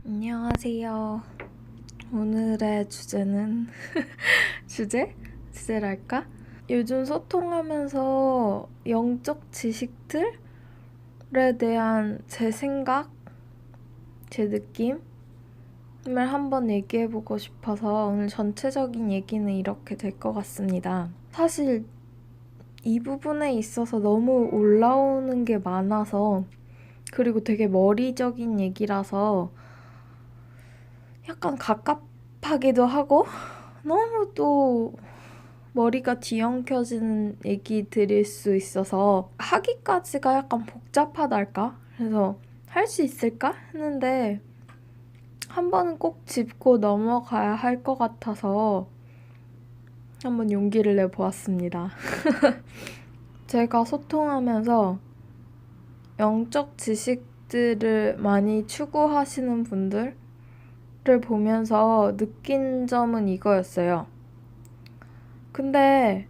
안녕하세요. 오늘의 주제는 주제랄까? 요즘 소통하면서 영적 지식들에 대한 제 생각, 제 느낌을 한번 얘기해보고 싶어서 오늘 전체적인 얘기는 이렇게 될 것 같습니다. 사실 이 부분에 있어서 너무 올라오는 게 많아서, 그리고 되게 머리적인 얘기라서 약간 갑갑하기도 하고 너무 또 머리가 뒤엉켜지는 얘기들일 수 있어서 하기까지가 약간 복잡하달까? 그래서 할 수 있을까? 했는데 한 번은 꼭 짚고 넘어가야 할 것 같아서 한번 용기를 내보았습니다. 제가 소통하면서 영적 지식들을 많이 추구하시는 분들을 보면서 느낀 점은 이거였어요. 근데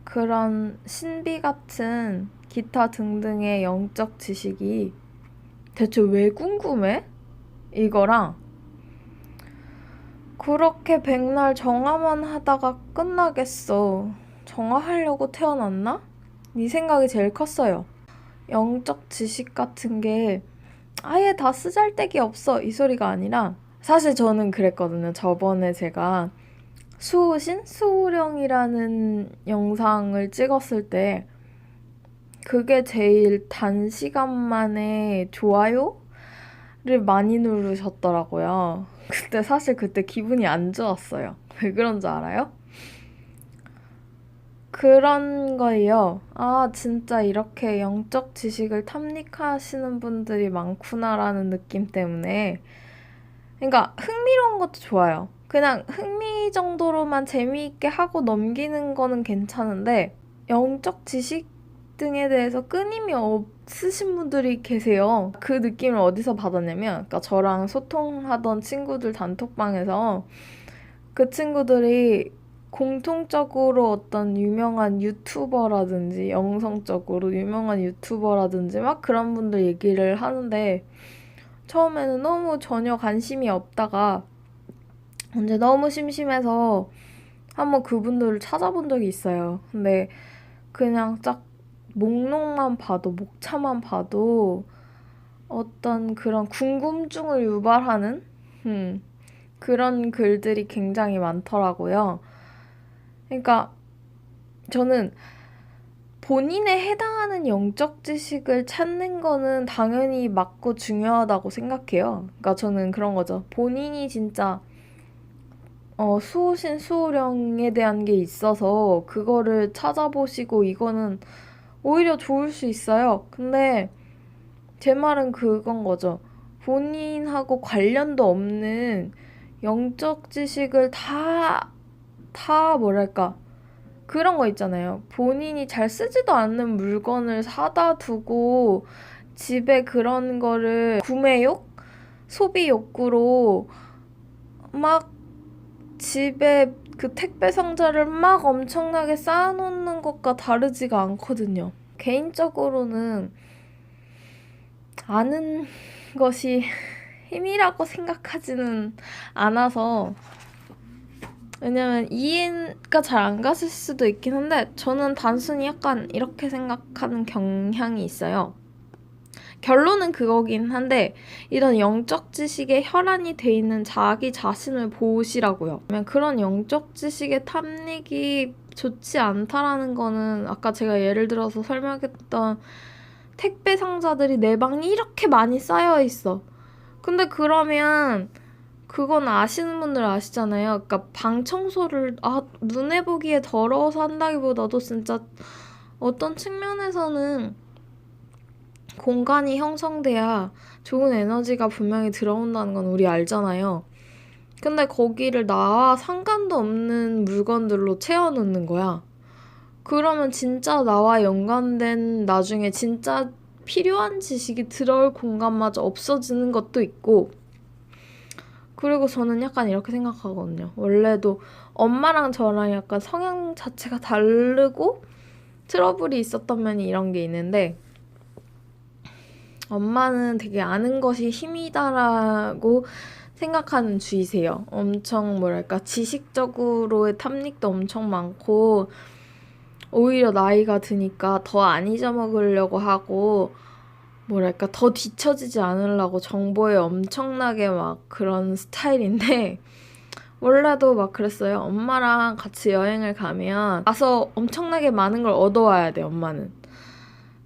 그런 신비 같은 기타 등등의 영적 지식이 대체 왜 궁금해? 이거랑 그렇게 백날 정화만 하다가 끝나겠어. 정화하려고 태어났나? 이 생각이 제일 컸어요. 영적 지식 같은 게 아예 다 쓰잘데기 없어 이 소리가 아니라, 사실 저는 그랬거든요. 저번에 제가 수호신? 수호령이라는 영상을 찍었을 때 그게 제일 단시간 만에 좋아요를 많이 누르셨더라고요. 근데 사실 그때 기분이 안 좋았어요. 왜 그런 줄 알아요? 그런 거예요. 아, 진짜 이렇게 영적 지식을 탐닉하시는 분들이 많구나라는 느낌 때문에. 그러니까 흥미로운 것도 좋아요. 그냥 흥미 정도로만 재미있게 하고 넘기는 거는 괜찮은데 영적 지식 등에 대해서 끊임이 없으신 분들이 계세요. 그 느낌을 어디서 받았냐면, 그러니까 저랑 소통하던 친구들 단톡방에서 그 친구들이 공통적으로 어떤 유명한 유튜버라든지 영성적으로 유명한 유튜버라든지 막 그런 분들 얘기를 하는데, 처음에는 너무 전혀 관심이 없다가 이제 너무 심심해서 한번 그분들을 찾아본 적이 있어요. 근데 그냥 딱 목록만 봐도, 목차만 봐도 어떤 그런 궁금증을 유발하는 그런 글들이 굉장히 많더라고요. 그러니까 저는 본인에 해당하는 영적 지식을 찾는 거는 당연히 맞고 중요하다고 생각해요. 그러니까 저는 그런 거죠. 본인이 진짜 수호신 수호령에 대한 게 있어서 그거를 찾아보시고 이거는 오히려 좋을 수 있어요. 근데 제 말은 그건 거죠. 본인하고 관련도 없는 영적 지식을 뭐랄까. 그런 거 있잖아요. 본인이 잘 쓰지도 않는 물건을 사다 두고 집에 그런 거를 구매욕? 소비 욕구로 막 집에 그 택배 상자를 막 엄청나게 쌓아놓는 것과 다르지가 않거든요. 개인적으로는 아는 것이 힘이라고 생각하지는 않아서, 왜냐면 이해가 잘 안 갔을 수도 있긴 한데 저는 단순히 약간 이렇게 생각하는 경향이 있어요. 결론은 그거긴 한데, 이런 영적 지식에 혈안이 돼 있는 자기 자신을 보시라고요. 그런 영적 지식의 탐닉이 좋지 않다라는 거는 아까 제가 예를 들어서 설명했던 택배 상자들이 내 방에 이렇게 많이 쌓여 있어. 근데 그러면 그건 아시는 분들 아시잖아요. 그러니까 방 청소를 눈에 보기에 더러워서 한다기보다도 진짜 어떤 측면에서는 공간이 형성돼야 좋은 에너지가 분명히 들어온다는 건 우리 알잖아요. 근데 거기를 나와 상관도 없는 물건들로 채워놓는 거야. 그러면 진짜 나와 연관된 나중에 진짜 필요한 지식이 들어올 공간마저 없어지는 것도 있고, 그리고 저는 약간 이렇게 생각하거든요. 원래도 엄마랑 저랑 약간 성향 자체가 다르고 트러블이 있었던 면이 이런 게 있는데, 엄마는 되게 아는 것이 힘이다라고 생각하는 주의세요. 엄청 뭐랄까 지식적으로의 탐닉도 엄청 많고 오히려 나이가 드니까 더 안 잊어먹으려고 하고 뭐랄까 더 뒤처지지 않으려고 정보에 엄청나게 막 그런 스타일인데 원래도 막 그랬어요. 엄마랑 같이 여행을 가면 가서 엄청나게 많은 걸 얻어와야 돼, 엄마는.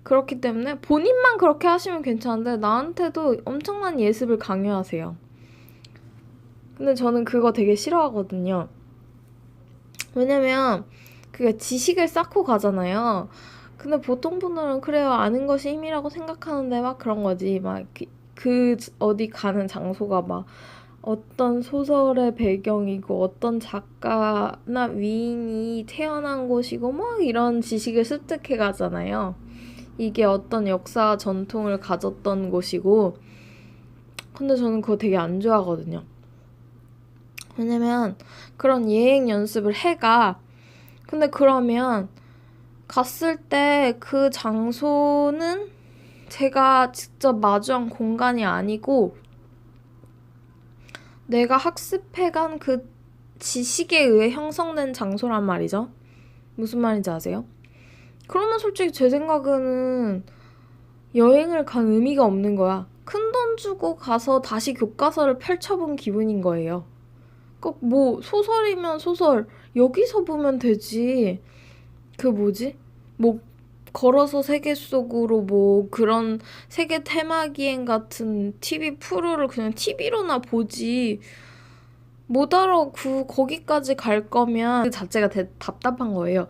그렇기 때문에 본인만 그렇게 하시면 괜찮은데 나한테도 엄청난 예습을 강요하세요. 근데 저는 그거 되게 싫어하거든요. 왜냐면 그게 지식을 쌓고 가잖아요. 근데 보통 분들은 그래요. 아는 것이 힘이라고 생각하는데 막 그런 거지. 막 어디 가는 장소가 막 어떤 소설의 배경이고 어떤 작가나 위인이 태어난 곳이고 막 이런 지식을 습득해 가잖아요. 이게 어떤 역사 전통을 가졌던 곳이고 근데 저는 그거 되게 안 좋아하거든요. 왜냐면 그런 예행 연습을 해가 근데 그러면 갔을 때 그 장소는 제가 직접 마주한 공간이 아니고 내가 학습해간 그 지식에 의해 형성된 장소란 말이죠. 무슨 말인지 아세요? 그러면 솔직히 제 생각에는 여행을 간 의미가 없는 거야. 큰 돈 주고 가서 다시 교과서를 펼쳐본 기분인 거예요. 꼭 뭐 소설이면 소설 여기서 보면 되지. 그 뭐지? 뭐 걸어서 세계 속으로 뭐 그런 세계 테마기행 같은 TV 프로를 그냥 TV로나 보지. 뭐하러 거기까지 갈 거면 그 자체가 답답한 거예요.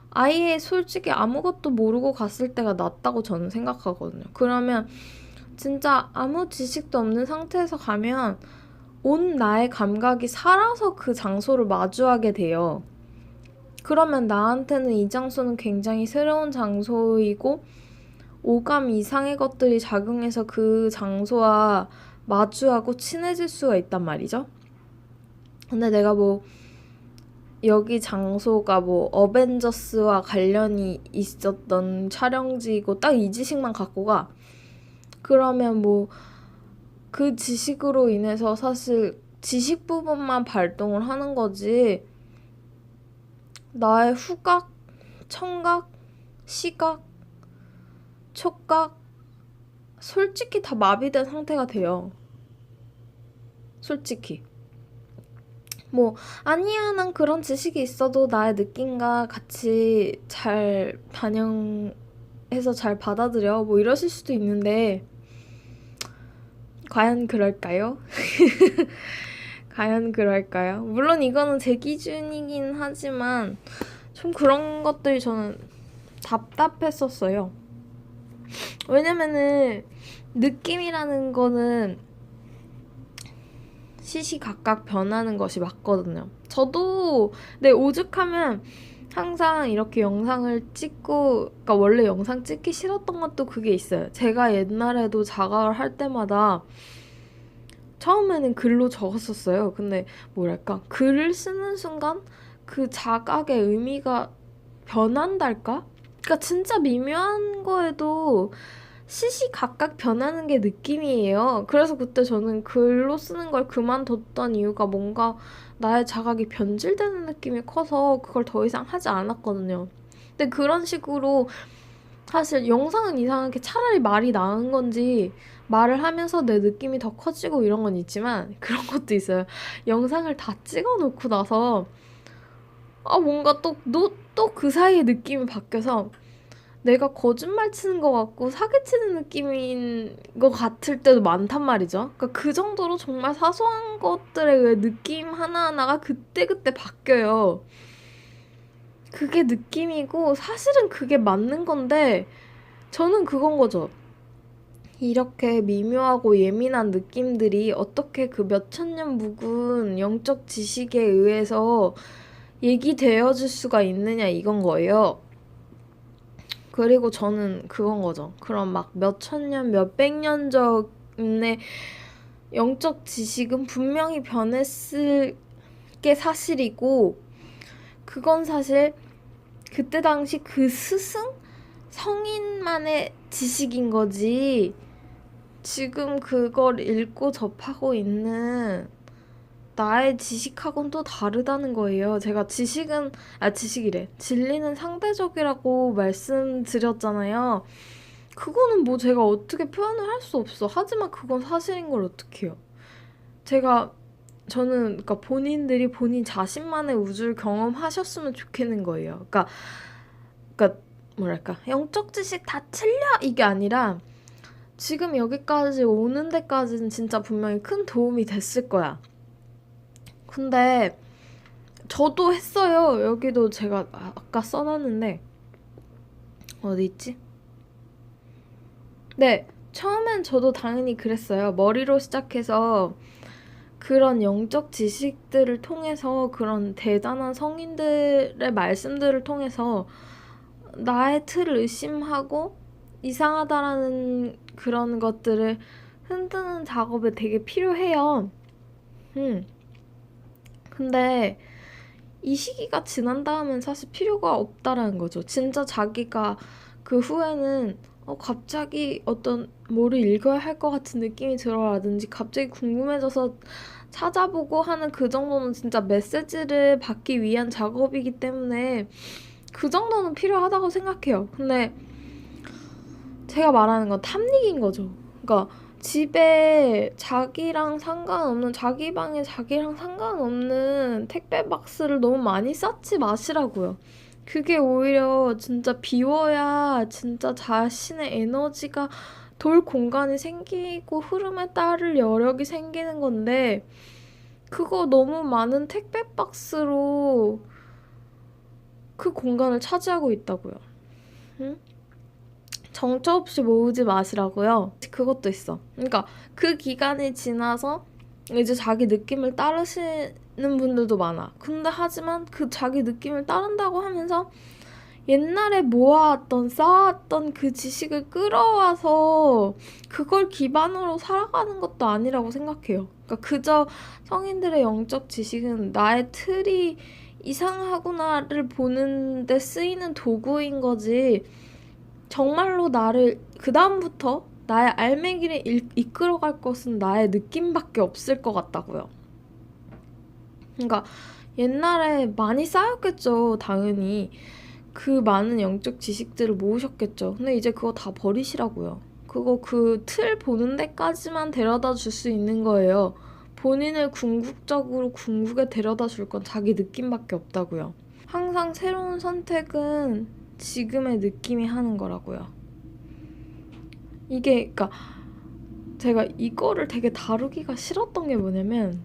아예 솔직히 아무것도 모르고 갔을 때가 낫다고 저는 생각하거든요. 그러면 진짜 아무 지식도 없는 상태에서 가면 온 나의 감각이 살아서 그 장소를 마주하게 돼요. 그러면 나한테는 이 장소는 굉장히 새로운 장소이고 오감 이상의 것들이 작용해서 그 장소와 마주하고 친해질 수가 있단 말이죠. 근데 내가 뭐 여기 장소가 뭐 어벤져스와 관련이 있었던 촬영지고 딱 이 지식만 갖고 가. 그러면 뭐 그 지식으로 인해서 사실 지식 부분만 발동을 하는 거지 나의 후각, 청각, 시각, 촉각 솔직히 다 마비된 상태가 돼요. 솔직히. 뭐 아니야 난 그런 지식이 있어도 나의 느낌과 같이 잘 반영해서 잘 받아들여 뭐 이러실 수도 있는데 과연 그럴까요? 과연 그럴까요? 물론 이거는 제 기준이긴 하지만 좀 그런 것들이 저는 답답했었어요. 왜냐면은 느낌이라는 거는 시시각각 변하는 것이 맞거든요. 저도 오죽하면 항상 이렇게 영상을 찍고 그러니까 원래 영상 찍기 싫었던 것도 그게 있어요. 제가 옛날에도 자각을 할 때마다 처음에는 글로 적었었어요. 근데 뭐랄까 글을 쓰는 순간 그 자각의 의미가 변한달까? 그러니까 진짜 미묘한 거에도 시시각각 변하는 게 느낌이에요. 그래서 그때 저는 글로 쓰는 걸 그만뒀던 이유가 뭔가 나의 자각이 변질되는 느낌이 커서 그걸 더 이상 하지 않았거든요. 근데 그런 식으로 사실 영상은 이상하게 차라리 말이 나은 건지 말을 하면서 내 느낌이 더 커지고 이런 건 있지만 그런 것도 있어요. 영상을 다 찍어놓고 나서 뭔가 또 그 사이에 느낌이 바뀌어서 내가 거짓말 치는 것 같고 사기치는 느낌인 것 같을 때도 많단 말이죠. 그러니까 그 정도로 정말 사소한 것들에 의해 느낌 하나하나가 그때그때 바뀌어요. 그게 느낌이고 사실은 그게 맞는 건데 저는 그건 거죠. 이렇게 미묘하고 예민한 느낌들이 어떻게 그 몇천 년 묵은 영적 지식에 의해서 얘기되어질 수가 있느냐 이건 거예요. 그리고 저는 그건 거죠. 그럼 막 몇천 년, 몇백 년 전의 영적 지식은 분명히 변했을 게 사실이고 그건 사실 그때 당시 그 스승? 성인만의 지식인 거지 지금 그걸 읽고 접하고 있는 나의 지식하고는 또 다르다는 거예요. 제가 지식이래. 진리는 상대적이라고 말씀드렸잖아요. 그거는 뭐 제가 어떻게 표현을 할 수 없어. 하지만 그건 사실인 걸 어떻게 해요. 저는 그러니까 본인들이 본인 자신만의 우주를 경험하셨으면 좋겠는 거예요. 그러니까 뭐랄까 영적 지식 다 틀려 이게 아니라 지금 여기까지 오는 데까지는 진짜 분명히 큰 도움이 됐을 거야. 근데 저도 했어요. 여기도 제가 아까 써놨는데 어디 있지? 네, 처음엔 저도 당연히 그랬어요. 머리로 시작해서 그런 영적 지식들을 통해서 그런 대단한 성인들의 말씀들을 통해서 나의 틀을 의심하고 이상하다라는 그런 것들을 흔드는 작업이 되게 필요해요. 근데 이 시기가 지난 다음엔 사실 필요가 없다라는 거죠. 진짜 자기가 그 후에는 갑자기 어떤 뭐를 읽어야 할 것 같은 느낌이 들어라든지 갑자기 궁금해져서 찾아보고 하는 그 정도는 진짜 메시지를 받기 위한 작업이기 때문에 그 정도는 필요하다고 생각해요. 근데 제가 말하는 건 탐닉인 거죠. 그러니까 집에 자기랑 상관없는 자기 방에 자기랑 상관없는 택배 박스를 너무 많이 쌓지 마시라고요. 그게 오히려 진짜 비워야 진짜 자신의 에너지가 돌 공간이 생기고 흐름에 따를 여력이 생기는 건데 그거 너무 많은 택배 박스로 그 공간을 차지하고 있다고요. 응? 정처 없이 모으지 마시라고요. 그것도 있어. 그러니까 그 기간이 지나서 이제 자기 느낌을 따르시는 분들도 많아. 근데 하지만 그 자기 느낌을 따른다고 하면서 옛날에 모아왔던 쌓아왔던 그 지식을 끌어와서 그걸 기반으로 살아가는 것도 아니라고 생각해요. 그러니까 그저 성인들의 영적 지식은 나의 틀이 이상하구나를 보는데 쓰이는 도구인 거지 정말로 나를 그다음부터 나의 알맹이를 이끌어갈 것은 나의 느낌밖에 없을 것 같다고요. 그러니까 옛날에 많이 쌓였겠죠, 당연히. 그 많은 영적 지식들을 모으셨겠죠. 근데 이제 그거 다 버리시라고요. 그거 그 틀 보는 데까지만 데려다 줄 수 있는 거예요. 본인을 궁극적으로 궁극에 데려다 줄 건 자기 느낌밖에 없다고요. 항상 새로운 선택은 지금의 느낌이 하는 거라고요. 이게 그러니까 제가 이거를 되게 다루기가 싫었던 게 뭐냐면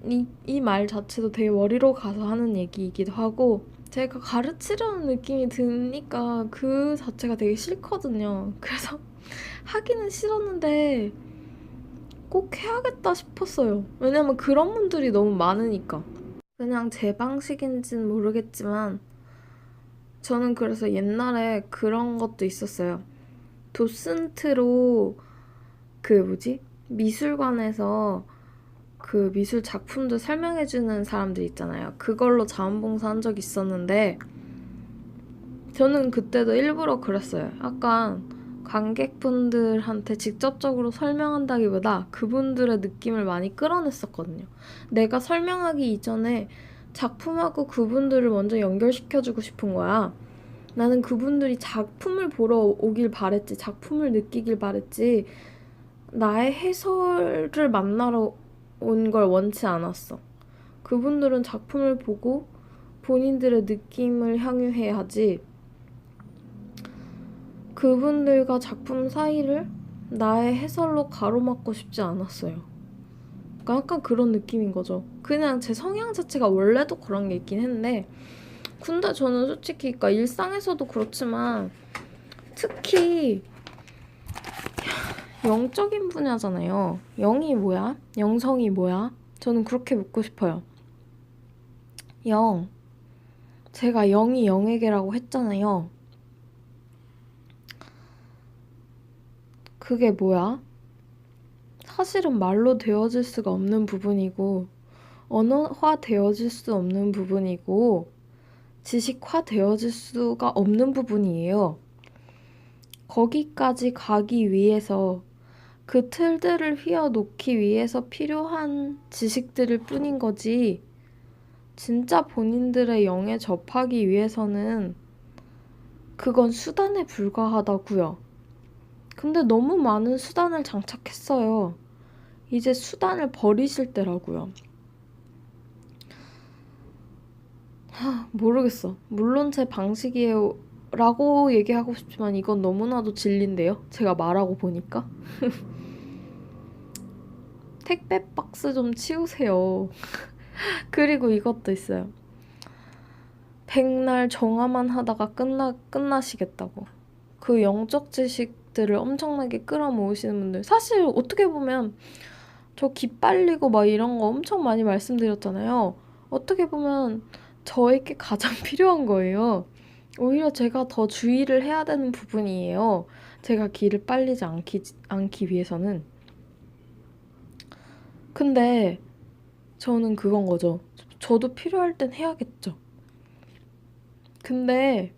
이 말 자체도 되게 머리로 가서 하는 얘기이기도 하고 제가 가르치려는 느낌이 드니까 그 자체가 되게 싫거든요. 그래서 하기는 싫었는데 꼭 해야겠다 싶었어요. 왜냐면 그런 분들이 너무 많으니까. 그냥 제 방식인지는 모르겠지만 저는 그래서 옛날에 그런 것도 있었어요. 도슨트로 미술관에서 그 미술 작품들 설명해주는 사람들 있잖아요. 그걸로 자원봉사한 적이 있었는데 저는 그때도 일부러 그랬어요. 약간 관객분들한테 직접적으로 설명한다기보다 그분들의 느낌을 많이 끌어냈었거든요. 내가 설명하기 이전에 작품하고 그분들을 먼저 연결시켜주고 싶은 거야. 나는 그분들이 작품을 보러 오길 바랬지, 작품을 느끼길 바랬지, 나의 해설을 만나러 온 걸 원치 않았어. 그분들은 작품을 보고 본인들의 느낌을 향유해야지, 그분들과 작품 사이를 나의 해설로 가로막고 싶지 않았어요. 그러니까 약간 그런 느낌인 거죠. 그냥 제 성향 자체가 원래도 그런 게 있긴 했는데 근데 저는 솔직히 그러니까 일상에서도 그렇지만 특히 영적인 분야잖아요. 영이 뭐야? 영성이 뭐야? 저는 그렇게 묻고 싶어요. 영. 제가 영이 영에게라고 했잖아요. 그게 뭐야? 사실은 말로 되어질 수가 없는 부분이고 언어화 되어질 수 없는 부분이고 지식화 되어질 수가 없는 부분이에요. 거기까지 가기 위해서 그 틀들을 휘어놓기 위해서 필요한 지식들일 뿐인 거지. 진짜 본인들의 영에 접하기 위해서는 그건 수단에 불과하다고요. 근데 너무 많은 수단을 장착했어요. 이제 수단을 버리실 때라고요. 모르겠어. 물론 제 방식이에요 라고 얘기하고 싶지만 이건 너무나도 진리인데요. 제가 말하고 보니까. 택배 박스 좀 치우세요. 그리고 이것도 있어요. 백날 정화만 하다가 끝나시겠다고. 그 영적 지식들을 엄청나게 끌어모으시는 분들. 사실 어떻게 보면 저 기빨리고 막 이런 거 엄청 많이 말씀드렸잖아요. 어떻게 보면 저에게 가장 필요한 거예요. 오히려 제가 더 주의를 해야 되는 부분이에요. 제가 기를 빨리지 않기 위해서는. 근데 저는 그건 거죠. 저도 필요할 땐 해야겠죠. 근데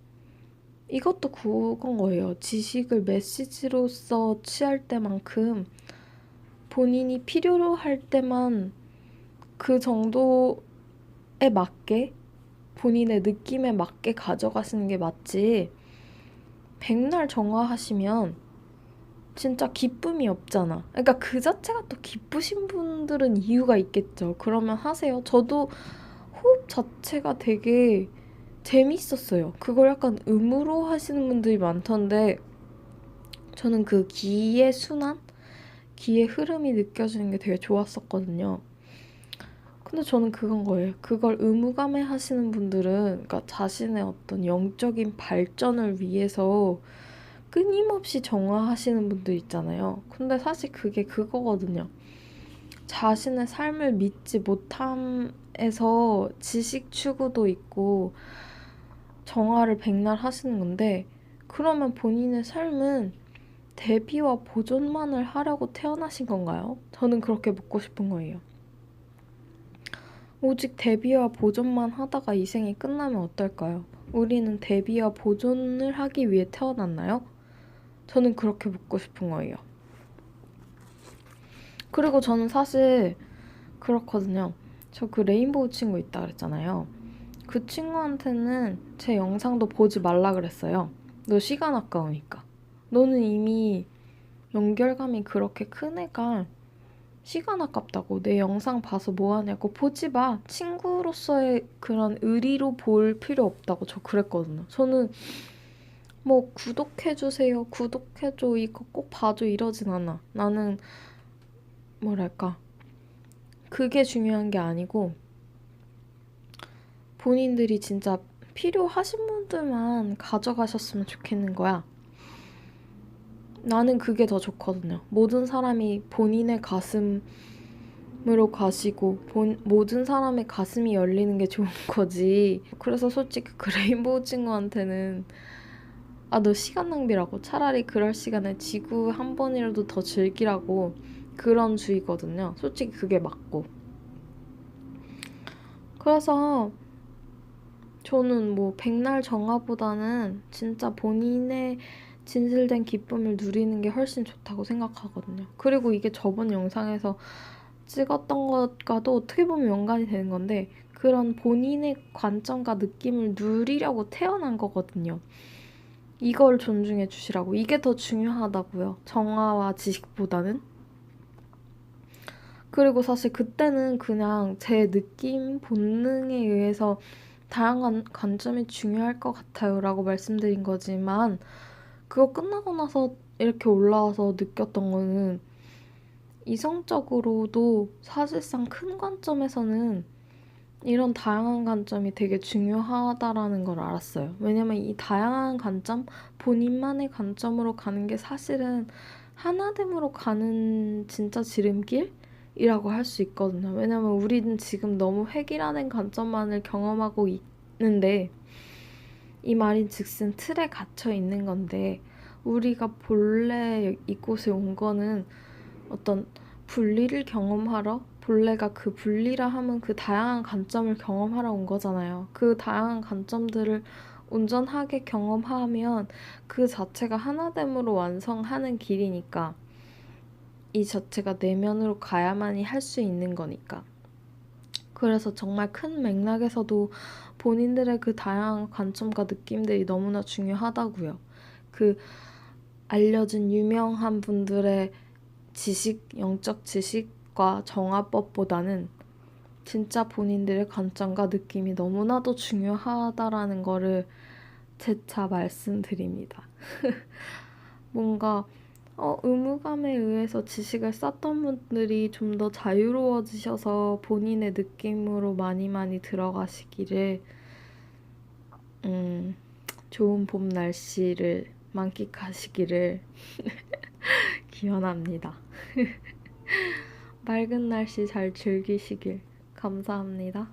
이것도 그건 거예요. 지식을 메시지로서 취할 때만큼 본인이 필요로 할 때만 그 정도에 맞게 본인의 느낌에 맞게 가져가시는 게 맞지. 백날 정화하시면 진짜 기쁨이 없잖아. 그러니까 그 자체가 또 기쁘신 분들은 이유가 있겠죠. 그러면 하세요. 저도 호흡 자체가 되게 재밌었어요. 그걸 약간 의무로 하시는 분들이 많던데 저는 그 기의 순환? 기의 흐름이 느껴지는 게 되게 좋았었거든요. 근데 저는 그건 거예요. 그걸 의무감에 하시는 분들은 그러니까 자신의 어떤 영적인 발전을 위해서 끊임없이 정화하시는 분들 있잖아요. 근데 사실 그게 그거거든요. 자신의 삶을 믿지 못함에서 지식 추구도 있고 정화를 백날 하시는 건데 그러면 본인의 삶은 대비와 보존만을 하려고 태어나신 건가요? 저는 그렇게 묻고 싶은 거예요. 오직 대비와 보존만 하다가 이 생이 끝나면 어떨까요? 우리는 대비와 보존을 하기 위해 태어났나요? 저는 그렇게 묻고 싶은 거예요. 그리고 저는 사실 그렇거든요. 저 그 레인보우 친구 있다 그랬잖아요. 그 친구한테는 제 영상도 보지 말라 그랬어요. 너 시간 아까우니까. 너는 이미 연결감이 그렇게 큰 애가 시간 아깝다고 내 영상 봐서 뭐하냐고 보지 마. 친구로서의 그런 의리로 볼 필요 없다고 저 그랬거든요. 저는 뭐 구독해주세요. 구독해줘. 이거 꼭 봐줘. 이러진 않아. 나는 뭐랄까. 그게 중요한 게 아니고 본인들이 진짜 필요하신 분들만 가져가셨으면 좋겠는 거야. 나는 그게 더 좋거든요. 모든 사람이 본인의 가슴으로 가시고 모든 사람의 가슴이 열리는 게 좋은 거지. 그래서 솔직히 그 레인보우 친구한테는 너 시간 낭비라고. 차라리 그럴 시간에 지구 한 번이라도 더 즐기라고 그런 주의거든요. 솔직히 그게 맞고. 그래서 저는 뭐 백날 정화보다는 진짜 본인의 진실된 기쁨을 누리는 게 훨씬 좋다고 생각하거든요. 그리고 이게 저번 영상에서 찍었던 것과도 어떻게 보면 연관이 되는 건데 그런 본인의 관점과 느낌을 누리려고 태어난 거거든요. 이걸 존중해 주시라고. 이게 더 중요하다고요. 정화와 지식보다는. 그리고 사실 그때는 그냥 제 느낌, 본능에 의해서 다양한 관점이 중요할 것 같아요 라고 말씀드린 거지만 그거 끝나고 나서 이렇게 올라와서 느꼈던 거는 이성적으로도 사실상 큰 관점에서는 이런 다양한 관점이 되게 중요하다라는 걸 알았어요. 왜냐면 이 다양한 관점, 본인만의 관점으로 가는 게 사실은 하나됨으로 가는 진짜 지름길이라고 할 수 있거든요. 왜냐면 우리는 지금 너무 획일화된 관점만을 경험하고 있는데 이 말인 즉슨 틀에 갇혀 있는 건데 우리가 본래 이곳에 온 거는 어떤 분리를 경험하러 본래가 그 분리라 함은 그 다양한 관점을 경험하러 온 거잖아요. 그 다양한 관점들을 온전하게 경험하면 그 자체가 하나됨으로 완성하는 길이니까 이 자체가 내면으로 가야만이 할 수 있는 거니까. 그래서 정말 큰 맥락에서도 본인들의 그 다양한 관점과 느낌들이 너무나 중요하다고요. 그 알려진 유명한 분들의 지식, 영적 지식과 정화법보다는 진짜 본인들의 관점과 느낌이 너무나도 중요하다라는 거를 재차 말씀드립니다. 뭔가 의무감에 의해서 지식을 쌓던 분들이 좀 더 자유로워지셔서 본인의 느낌으로 많이 많이 들어가시기를 좋은 봄 날씨를 만끽하시기를 기원합니다. 맑은 날씨 잘 즐기시길 감사합니다.